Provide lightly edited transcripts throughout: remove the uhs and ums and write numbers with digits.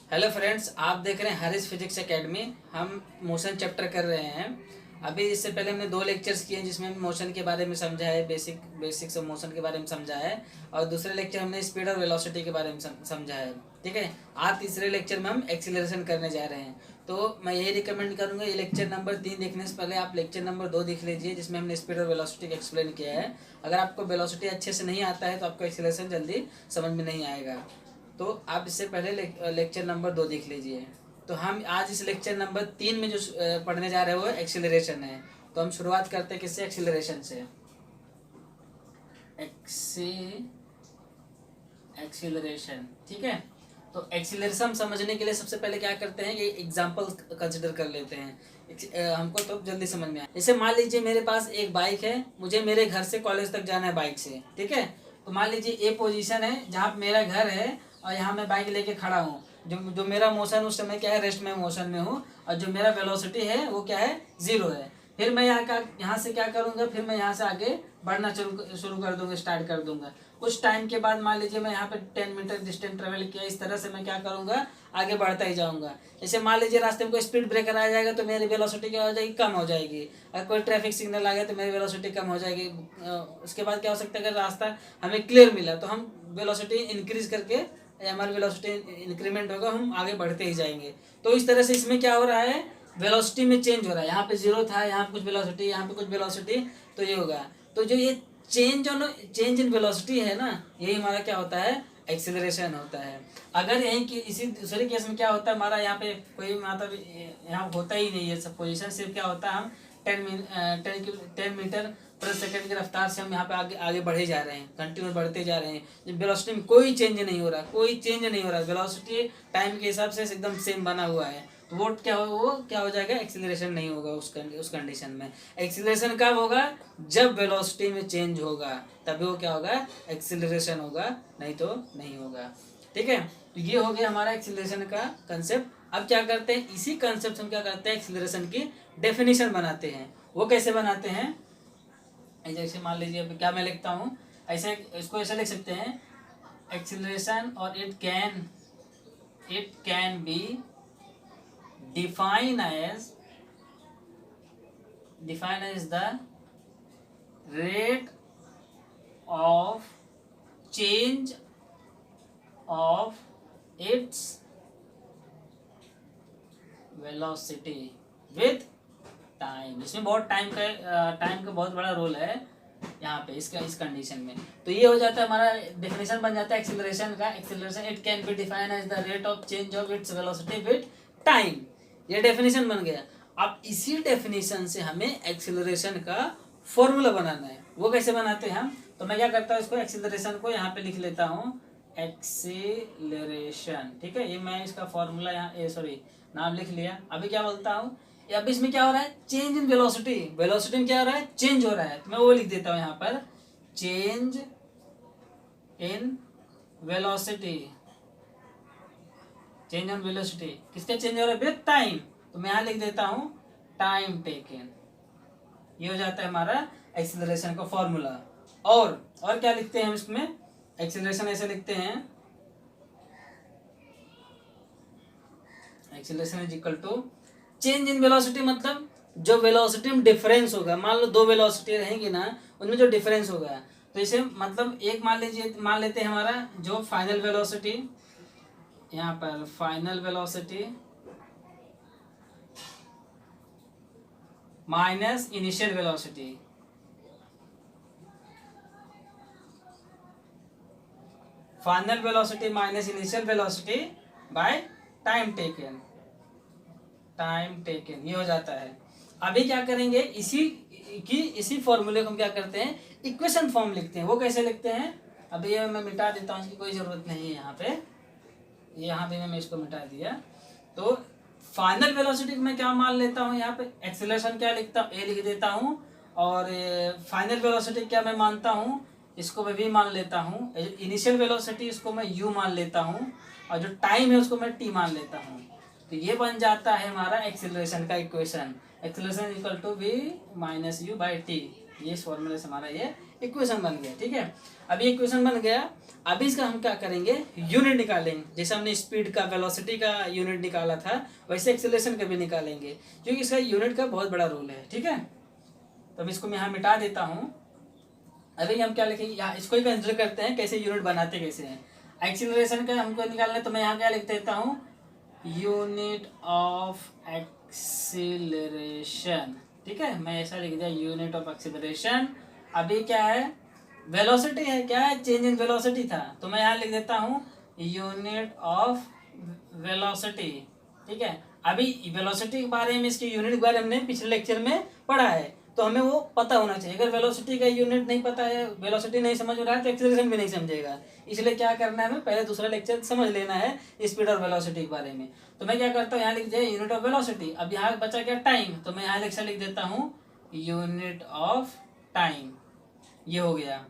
Hello friends, आप देख रहे हैं हरीश फिजिक्स एकेडमी। हम मोशन चैप्टर कर रहे हैं। अभी इससे पहले हमने 2 लेक्चर्स किए हैं जिसमें मोशन के बारे में समझा है, बेसिक्स ऑफ मोशन के बारे में समझा है। और दूसरे लेक्चर हमने स्पीड और वेलोसिटी के बारे में समझा है। ठीक है, आज तीसरे लेक्चर में हम एक्सीलरेशन करने जा रहे हैं। तो मैं यही रिकमेंड करूँगा, ये लेक्चर नंबर 3 देखने से पहले आप लेक्चर नंबर 2 देख लीजिए, जिसमें हमने स्पीड और वेलोसिटी का एक्सप्लेन किया है। अगर आपको वेलोसिटी अच्छे से नहीं आता है तो आपको एक्सीलरेशन जल्दी समझ में नहीं आएगा। तो आप इससे पहले लेक्चर नंबर 2 देख लीजिए। तो हम आज इस लेक्चर नंबर 3 में जो पढ़ने जा रहे हैं वो एक्सीलरेशन है। तो हम शुरुआत करते हैं किससे? एक्सीलरेशन से। एक्सीलरेशन, ठीक है। तो एक्सीलरेशन समझने के लिए सबसे पहले क्या करते हैं, ये एग्जांपल कंसिडर कर लेते हैं। हमको तो जल्दी समझ में आए। जैसे मान लीजिए मेरे पास एक बाइक है, मुझे मेरे घर से कॉलेज तक जाना है बाइक से, ठीक है। तो मान लीजिए ए पोजीशन है जहाँ मेरा घर है और यहाँ मैं बाइक लेके खड़ा हूँ। जो मेरा मोशन उस समय क्या है, रेस्ट में मोशन में हूँ। और जो मेरा वेलोसिटी है वो क्या है, 0 है। फिर मैं यहाँ से क्या करूँगा, फिर मैं यहाँ से आगे बढ़ना शुरू कर दूंगा, स्टार्ट कर दूंगा। कुछ टाइम के बाद मान लीजिए मैं यहाँ पे 10 मीटर डिस्टेंस ट्रेवल किया, इस तरह से मैं क्या करूँगा, आगे बढ़ता ही जाऊँगा। जैसे मान लीजिए रास्ते में कोई स्पीड ब्रेकर आ जाएगा तो मेरी वेलोसिटी क्या हो जाएगी, कम हो जाएगी। अगर कोई ट्रैफिक सिग्नल आ गया तो मेरी वेलोसिटी कम हो जाएगी। उसके बाद क्या हो सकता है, अगर रास्ता हमें क्लियर मिला तो हम वेलोसिटी इंक्रीज करके, हमारी वेलोसिटी इंक्रीमेंट होगा, हम आगे बढ़ते ही जाएंगे। तो इस तरह से इसमें क्या हो रहा है, वेलोसिटी में चेंज हो रहा है। यहाँ पे 0 था, यहाँ पे कुछ वेलोसिटी, यहाँ पे कुछ वेलोसिटी, तो ये होगा। तो जो ये चेंज इन वेलोसिटी है ना, यही हमारा क्या होता है, एक्सीलरेशन होता है। अगर यही कि इसी दूसरे केस में क्या होता है, हमारा यहाँ पे कोई मतलब यहाँ होता ही नहीं है सब पोजिशन, सिर्फ क्या होता है, हम 10 मीटर पर सेकंड की रफ्तार से हम यहाँ पे आगे आगे बढ़े जा रहे हैं, कंटिन्यू बढ़ते जा रहे हैं। वेलोसिटी में कोई चेंज नहीं हो रहा, कोई चेंज नहीं हो रहा। वेलोसिटी टाइम के हिसाब से एकदम सेम बना हुआ है। तो वो क्या हो जाएगा, एक्सीलरेशन नहीं होगा उस कंडीशन में। एक्सीलरेशन कब होगा, जब वेलोसिटी में चेंज होगा, तभी वो क्या होगा, एक्सीलरेशन होगा, नहीं तो नहीं होगा। ठीक है, तो ये हो गया हमारा एक्सीलरेशन का कंसेप्ट। अब क्या करते हैं, इसी कंसेप्ट से हम क्या करते हैं, एक्सीलरेशन की डेफिनेशन बनाते हैं। वो कैसे बनाते हैं, जैसे मान लीजिए क्या मैं लिखता हूँ, ऐसे इसको ऐसे लिख सकते हैं, एक्सीलरेशन और it can B define as the rate of change of its velocity with time. इसमें बहुत टाइम का बहुत बड़ा रोल है यहाँ पे इस कंडीशन में। तो ये हो जाता है, हमारा डेफिनेशन बन जाता है एक्सीलरेशन का। Acceleration it can be define as the rate of change of its velocity with time. ये डेफिनेशन बन गया। अब इसी डेफिनेशन से हमें एक्सीलरेशन का फॉर्मूला बनाना है। वो कैसे बनाते हैं हम, तो मैं क्या करता हूँ, इसको एक्सीलरेशन को यहाँ पे लिख लेता हूँ, एक्सीलरेशन। ठीक है, ये मैं इसका फॉर्मूला यहाँ नाम लिख लिया। अभी क्या बोलता हूँ, अब इसमें क्या हो रहा है, चेंज इन वेलोसिटी। वेलोसिटी में क्या हो रहा है, चेंज हो रहा है, तो मैं वो लिख देता हूँ यहाँ पर, change in velocity. Change on velocity किसका चेंज हो रहा है, विद टाइम। तो मैं यहाँ लिख देता हूँ टाइम टेकन। ये हो जाता है हमारा एक्सीलरेशन का फॉर्मूला। और क्या लिखते हैं हम इसमें, एक्सीलरेशन ऐसे लिखते हैं, acceleration is equal to change in velocity, मतलब जो वेलोसिटी में डिफरेंस होगा। मान लो 2 वेलोसिटी रहेंगी ना, उनमें जो डिफरेंस होगा, तो इसे मतलब एक मान लेते हैं हमारा जो फाइनल वेलोसिटी, यहाँ पर final velocity minus initial velocity, final velocity minus initial velocity by time taken. ये हो जाता है। अभी क्या करेंगे, इसी फॉर्मूले को हम क्या करते हैं, इक्वेशन फॉर्म लिखते हैं। वो कैसे लिखते हैं, अभी ये मैं मिटा देता हूँ, इसकी कोई जरूरत नहीं है यहाँ पे। यहाँ पे मैं इसको मिटा दिया। तो फाइनल वेलोसिटी मैं क्या मान लेता हूँ, यहाँ पे एक्सीलरेशन क्या लिखता हूँ, ए लिख देता हूँ। और फाइनल वेलोसिटी क्या मैं मानता हूँ, इसको मैं वी मान लेता हूँ। इनिशियल वेलोसिटी इसको मैं यू मान लेता हूँ, और जो टाइम है उसको मैं टी मान लेता हूँ। तो ये बन जाता है हमारा एक्सीलरेशन का equation. Acceleration equal to v minus u by t. ये इस फॉर्मूले से हमारा ये इक्वेशन बन गया, ठीक है। अभी इक्वेशन बन गया, अभी इसका हम क्या करेंगे, यूनिट निकालेंगे। जैसे हमने स्पीड का, वेलोसिटी का यूनिट निकाला था, वैसे एक्सेलरेशन का भी निकालेंगे, क्योंकि इसका यूनिट का बहुत बड़ा रोल है, ठीक है। तो अब इसको मैं यहाँ मिटा देता हूँ। अभी हम क्या लिखेंगे, यहाँ इसको ही कंसिडर करते हैं कैसे यूनिट बनाते कैसे हैं। एक्सीलरेशन का हमको निकालना है, तो मैं यहाँ क्या लिख देता हूँ, यूनिट ऑफ एक्सीलरेशन, ठीक है। मैं ऐसा लिख दिया, यूनिट ऑफ एक्सीलरेशन। अभी क्या है, वेलोसिटी है, क्या है, चेंज इन वेलोसिटी था, तो मैं यहाँ लिख देता हूँ यूनिट ऑफ वेलोसिटी, ठीक है। अभी वेलोसिटी के बारे में, इसके यूनिट के बारे में हमने पिछले लेक्चर में पढ़ा है, तो हमें वो पता होना चाहिए। अगर वेलोसिटी का यूनिट नहीं पता है, वेलोसिटी नहीं समझ रहा है, तो एक्सेलरेशन भी नहीं समझेगा। इसलिए क्या करना है, हमें पहले दूसरा लेक्चर समझ लेना है स्पीड और वेलोसिटी के बारे में। तो मैं क्या करता हूँ, यहाँ लिख दिया यूनिट ऑफ वेलोसिटी। अब यहाँ बचा क्या, टाइम, तो मैं यहाँ लेक्चर लिख देता हूँ यूनिट ऑफ टाइम, ये हो गया।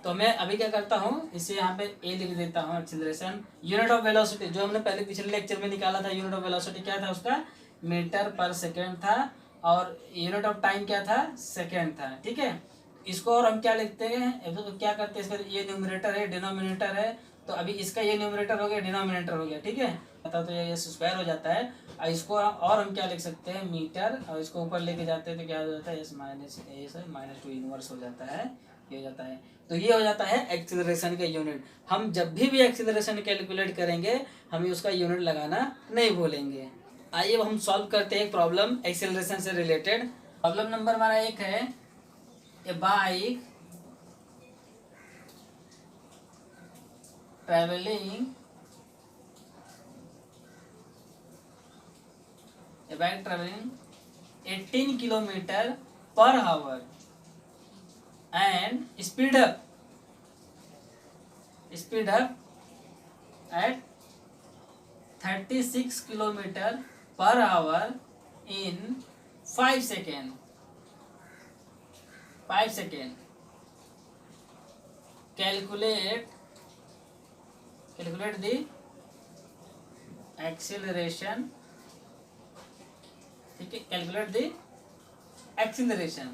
तो मैं अभी क्या करता हूँ, इसे यहाँ पे ए लिख देता हूँ, एक्सीलरेशन। यूनिट ऑफ वेलोसिटी जो हमने पहले पिछले लेक्चर में निकाला था, यूनिट ऑफ वेलोसिटी क्या था उसका, मीटर पर सेकेंड था, और यूनिट ऑफ टाइम क्या था, सेकेंड था, ठीक है। इसको और हम क्या लिखते हैं, तो क्या करते हैं, इसका ये न्यूमरेटर है, डिनोमिनेटर है, तो अभी इसका ये न्यूमरेटर हो गया, डिनोमिनेटर हो गया, ठीक है। तो ये स्क्वायर हो जाता है। इसको और हम क्या लिख सकते हैं, मीटर, और इसको ऊपर लेके जाते हैं तो क्या हो जाता है, एस माइनस टू इनवर्स हो जाता है, ये हो जाता है। तो ये हो जाता है एक्सीलरेशन का यूनिट। हम जब भी एक्सीलरेशन कैलकुलेट करेंगे, हमें उसका यूनिट लगाना नहीं भूलेंगे। आइए अब हम सॉल्व करते हैं एक प्रॉब्लम एक्सीलरेशन से रिलेटेड। प्रॉब्लम नंबर हमारा 1 है, a bike travelling 18 kilometre per hour and speed up at 36 kilometer per hour in 5 seconds. Calculate the acceleration, ठीक है, कैलकुलेट द एक्सीलरेशन,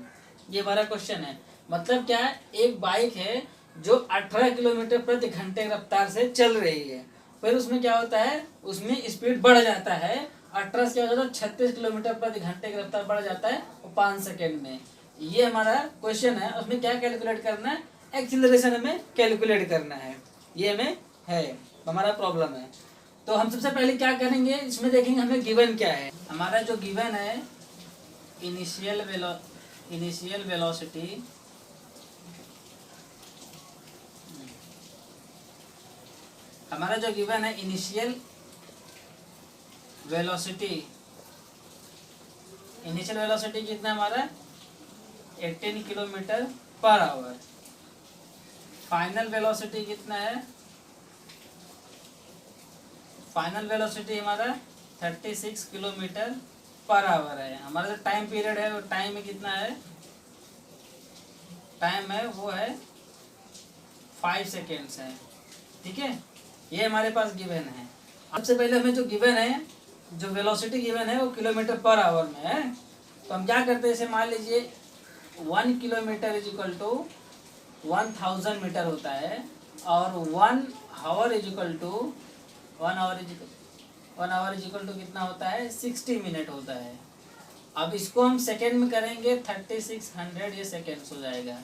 ये हमारा क्वेश्चन है। मतलब क्या है, एक बाइक है जो 18 किलोमीटर प्रति घंटे रफ्तार से चल रही है, फिर उसमें क्या होता है, उसमें स्पीड बढ़ जाता है, 18 से क्या हो जाता है, 36 किलोमीटर प्रति घंटे की रफ्तार बढ़ जाता है, और 5 सेकेंड में। ये हमारा क्वेश्चन है, उसमें क्या कैलकुलेट करना है, एक्सीलरेशन हमें कैलकुलेट करना है, ये हमें है, हमारा प्रॉब्लम है। तो हम सबसे पहले क्या करेंगे, इसमें देखेंगे हमें गिवन क्या है। हमारा जो गिवन है, इनिशियल वेलोसिटी, हमारा जो गिवन है इनिशियल वेलोसिटी कितना हमारा 18 kilometre per our. Final velocity कितना है, फाइनल वेलोसिटी हमारा 36 किलोमीटर पर आवर है। हमारा जो टाइम पीरियड है, वो टाइम में कितना है, टाइम है वो है 5 सेकेंड्स है, ठीक है। ये हमारे पास गिवन है। सबसे पहले हमें जो गिवन है, जो वेलोसिटी गिवन है, वो किलोमीटर पर आवर में है। तो हम क्या करते हैं, जैसे मान लीजिए 1 kilometre is equal to 1000 metre होता है, और 1 hour is equal to 1 hour is equal to कितना होता है, 60 मिनट होता है। अब इसको हम सेकेंड में करेंगे, 3600 ये सेकेंड्स हो जाएगा,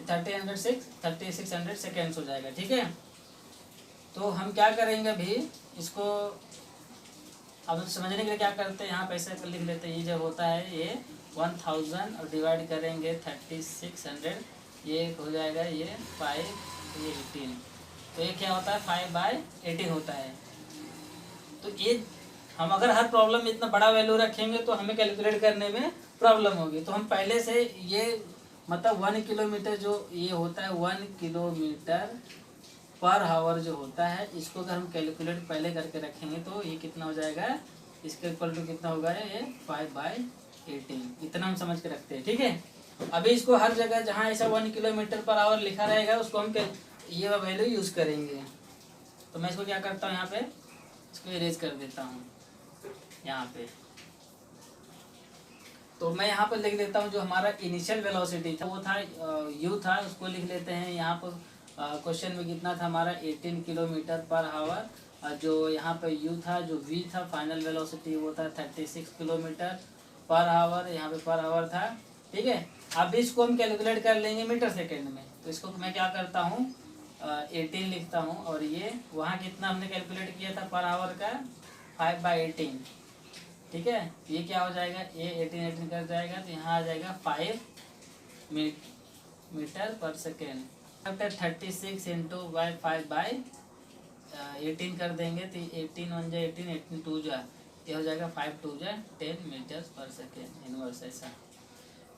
3600 सेकेंड्स हो जाएगा, ठीक है। तो हम क्या करेंगे, अभी इसको अब समझने के लिए क्या करते हैं, यहाँ पे ऐसे लिख लेते हैं, ये जो होता है ये 1000 और डिवाइड करेंगे 3600, ये हो जाएगा ये 5, ये 18, तो ये क्या होता है 5/18 होता है। तो ये हम अगर हर प्रॉब्लम में इतना बड़ा वैल्यू रखेंगे तो हमें कैलकुलेट करने में प्रॉब्लम होगी। तो हम पहले से ये मतलब 1 किलोमीटर जो ये होता है, 1 किलोमीटर पर आवर जो होता है, इसको अगर हम कैलकुलेट पहले करके रखेंगे तो ये कितना हो जाएगा, इसके इक्वल टू कितना होगा, ये 5/18, इतना हम समझ के रखते हैं, ठीक है। अभी इसको हर जगह जहाँ ऐसा 1 किलोमीटर पर आवर लिखा रहेगा, उसको हम ये वैल्यू यूज़ करेंगे। तो मैं इसको क्या करता हूँ, यहाँ पे इसको इरेज कर देता हूँ, यहाँ पे तो मैं यहाँ पर लिख देता हूँ जो हमारा इनिशियल वेलोसिटी था वो था u था, उसको लिख लेते हैं यहाँ पर। क्वेश्चन में कितना था हमारा 18 किलोमीटर पर आवर। जो यहाँ पे u था, जो v था फाइनल वेलोसिटी वो था 36 किलोमीटर पर आवर, यहाँ पे पर आवर था। ठीक है, अब इसको हम कैलकुलेट कर लेंगे मीटर सेकेंड में। तो इसको मैं क्या करता हूँ 18 लिखता हूँ, और ये वहाँ कितना हमने कैलकुलेट किया था पर आवर का 5/18। ठीक है, ये क्या हो जाएगा, ये 18 कर जाएगा तो यहाँ आ जाएगा 5 मीटर पर सेकेंड। 36 इंटू बाई 5/18 कर देंगे तो 18 1 जा 18, 18 2 जा, ये हो जाएगा 5 2 जा 10 मीटर पर सेकेंड इनवर्स। ऐसा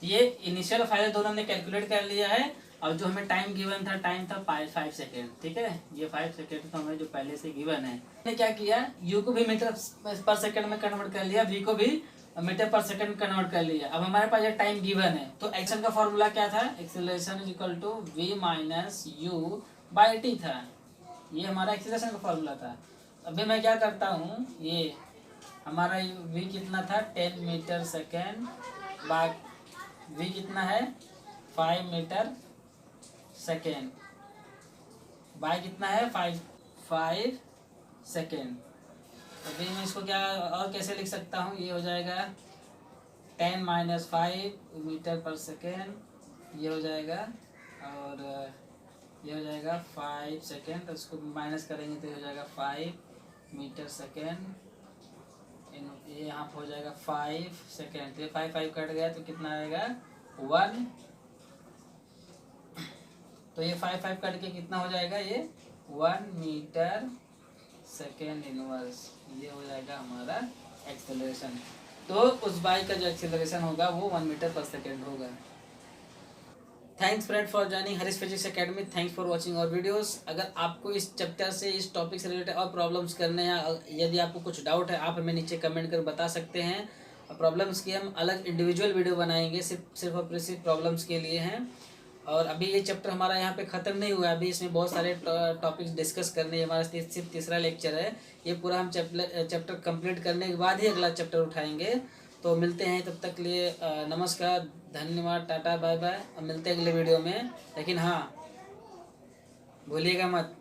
ये इनिशियल फाइल दोनों हमने कैलकुलेट कर लिया है। और जो हमें टाइम गिवन था, टाइम था 5 सेकेंड। ठीक है, ये 5 सेकेंड तो हमें जो पहले से गिवन है। हमने क्या किया, यू को भी मीटर पर सेकेंड में कन्वर्ट कर लिया, वी को भी मीटर पर सेकेंड कन्वर्ट कर लिया। अब हमारे पास ये टाइम गिवन है, तो एक्शन का फॉर्मूला क्या था, acceleration is equal to v minus u by t था। ये हमारा एक्सेलरेशन का फॉर्मूला था। अभी मैं क्या करता हूँ, ये हमारा v कितना था 10 मीटर सेकेंड, बाय v कितना है 5 मीटर सेकेंड, बाय कितना है 5 सेकेंड। अभी मैं इसको क्या और कैसे लिख सकता हूँ, ये हो जाएगा 10 माइनस 5 मीटर पर सेकेंड, ये हो जाएगा, और ये हो जाएगा 5 सेकेंड। तो इसको माइनस करेंगे तो ये हो जाएगा 5 मीटर सेकेंड, ये यहाँ पर हो जाएगा 5 सेकेंड। तो 5 कट गया तो कितना आएगा 1। तो ये 5 कट के कितना हो जाएगा, ये 1 मीटर सेकेंड इनवर्स। ये हो जाएगा हमारा एक्सेलरेशन। तो उस बाइक का जो एक्सेलरेशन होगा वो 1 मीटर पर सेकेंड होगा। Thanks friend for joining Harish physics academy. Thanks for watching और वीडियोस। अगर आपको इस चैप्टर से, इस टॉपिक से रिलेटेड और प्रॉब्लम्स करने हैं, यदि आपको कुछ डाउट है, आप हमें नीचे कमेंट कर बता सकते हैं। प्रॉब्लम्स की हम अलग इंडिविजुअल वीडियो बनाएंगे, सिर्फ और सिर्फ प्रॉब्लम्स के लिए हैं। और अभी ये चैप्टर हमारा यहाँ पे ख़त्म नहीं हुआ है, अभी इसमें बहुत सारे टॉपिक्स डिस्कस करने हैं। हमारा सिर्फ तीसरा लेक्चर है, ये पूरा हम चैप्टर कंप्लीट करने के बाद ही अगला चैप्टर उठाएंगे। तो मिलते हैं, तब तक लिए नमस्कार, धन्यवाद, टाटा, बाय बाय। मिलते हैं अगले वीडियो में। लेकिन हाँ, भूलिएगा मत,